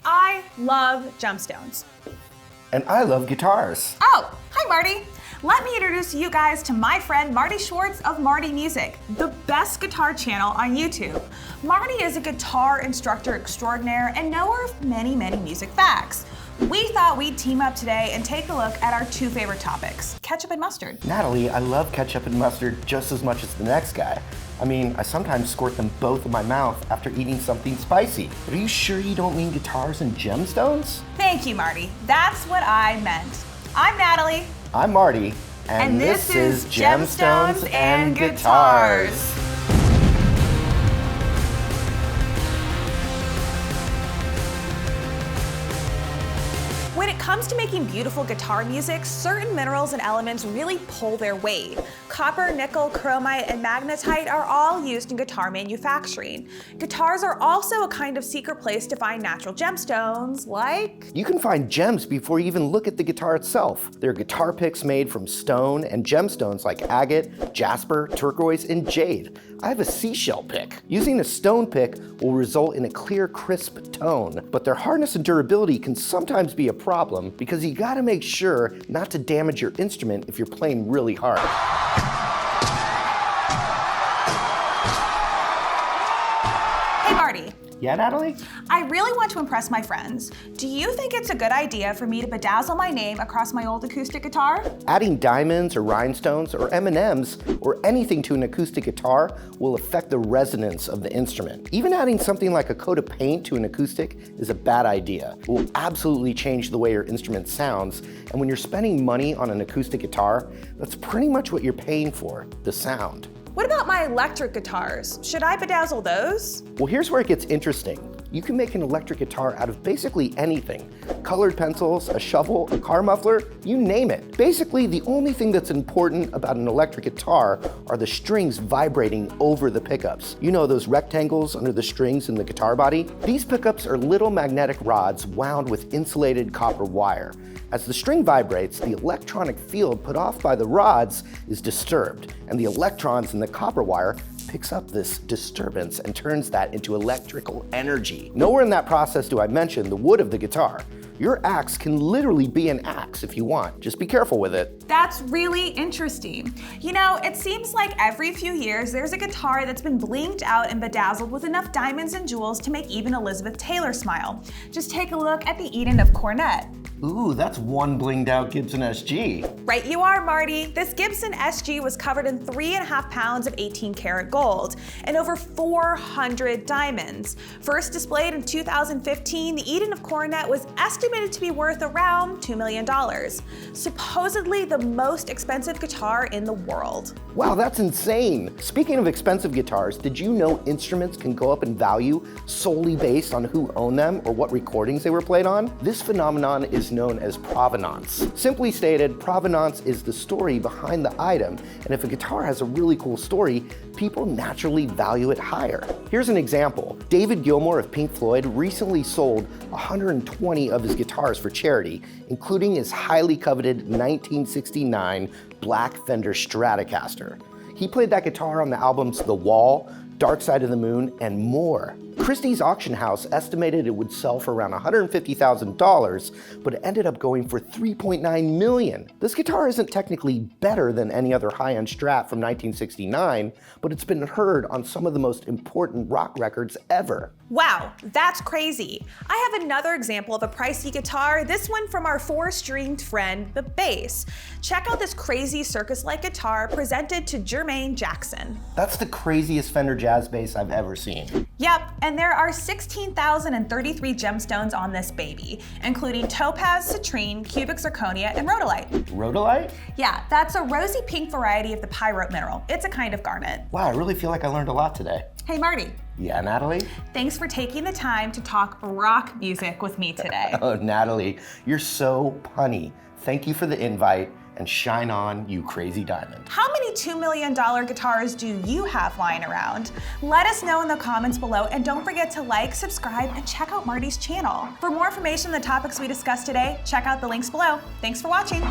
I love gemstones. And I love guitars. Oh, hi Marty. Let me introduce you guys to my friend Marty Schwartz of Marty Music, the best guitar channel on YouTube. Marty is a guitar instructor extraordinaire and knower of many, many music facts. We thought we'd team up today and take a look at our two favorite topics, ketchup and mustard. Natalie, I love ketchup and mustard just as much as the next guy. I mean, I sometimes squirt them both in my mouth after eating something spicy. But are you sure you don't mean guitars and gemstones? Thank you, Marty. That's what I meant. I'm Natalie. I'm Marty. And this is Gemstones and Guitars. When it comes to making beautiful guitar music, certain minerals and elements really pull their weight. Copper, nickel, chromite, and magnetite are all used in guitar manufacturing. Guitars are also a kind of secret place to find natural gemstones, like... You can find gems before you even look at the guitar itself. There are guitar picks made from stone and gemstones like agate, jasper, turquoise, and jade. I have a seashell pick. Using a stone pick will result in a clear, crisp tone, but their hardness and durability can sometimes be a problem because you gotta make sure not to damage your instrument if you're playing really hard. Hey Marty. Yeah, Natalie? I really want to impress my friends. Do you think it's a good idea for me to bedazzle my name across my old acoustic guitar? Adding diamonds or rhinestones or M&Ms or anything to an acoustic guitar will affect the resonance of the instrument. Even adding something like a coat of paint to an acoustic is a bad idea. It will absolutely change the way your instrument sounds, and when you're spending money on an acoustic guitar, that's pretty much what you're paying for, the sound. What about my electric guitars? Should I bedazzle those? Well, here's where it gets interesting. You can make an electric guitar out of basically anything. Colored pencils, a shovel, a car muffler, you name it. Basically, the only thing that's important about an electric guitar are the strings vibrating over the pickups. You know those rectangles under the strings in the guitar body? These pickups are little magnetic rods wound with insulated copper wire. As the string vibrates, the electronic field put off by the rods is disturbed, and the electrons in the copper wire picks up this disturbance and turns that into electrical energy. Nowhere in that process do I mention the wood of the guitar. Your axe can literally be an axe if you want. Just be careful with it. That's really interesting. You know, it seems like every few years there's a guitar that's been blinged out and bedazzled with enough diamonds and jewels to make even Elizabeth Taylor smile. Just take a look at the Eden of Cornet. Ooh, that's one blinged out Gibson SG. Right you are, Marty. This Gibson SG was covered in 3.5 pounds of 18 karat gold and over 400 diamonds. First displayed in 2015, the Eden of Cornet was estimated to be worth around $2 million. Supposedly the most expensive guitar in the world. Wow, that's insane. Speaking of expensive guitars, did you know instruments can go up in value solely based on who owned them or what recordings they were played on? This phenomenon is known as provenance. Simply stated, provenance is the story behind the item, and if a guitar has a really cool story, people naturally value it higher. Here's an example. David Gilmour of Pink Floyd recently sold 120 of his guitars for charity, including his highly coveted 1969 Black Fender Stratocaster. He played that guitar on the albums The Wall, Dark Side of the Moon, and more. Christie's auction house estimated it would sell for around $150,000, but it ended up going for $3.9 million. This guitar isn't technically better than any other high-end Strat from 1969, but it's been heard on some of the most important rock records ever. Wow, that's crazy. I have another example of a pricey guitar, this one from our 4-stringed friend, the bass. Check out this crazy circus-like guitar presented to Jermaine Jackson. That's the craziest Fender jazz bass I've ever seen. Yep, and there are 16,033 gemstones on this baby, including topaz, citrine, cubic zirconia, and rhodolite. Rhodolite? Yeah, that's a rosy pink variety of the pyrote mineral. It's a kind of garnet. Wow, I really feel like I learned a lot today. Hey Marty. Yeah, Natalie? Thanks for taking the time to talk rock music with me today. Oh, Natalie, you're so punny. Thank you for the invite, and shine on, you crazy diamond. How many $2 million guitars do you have lying around? Let us know in the comments below, and don't forget to like, subscribe, and check out Marty's channel. For more information on the topics we discussed today, check out the links below. Thanks for watching.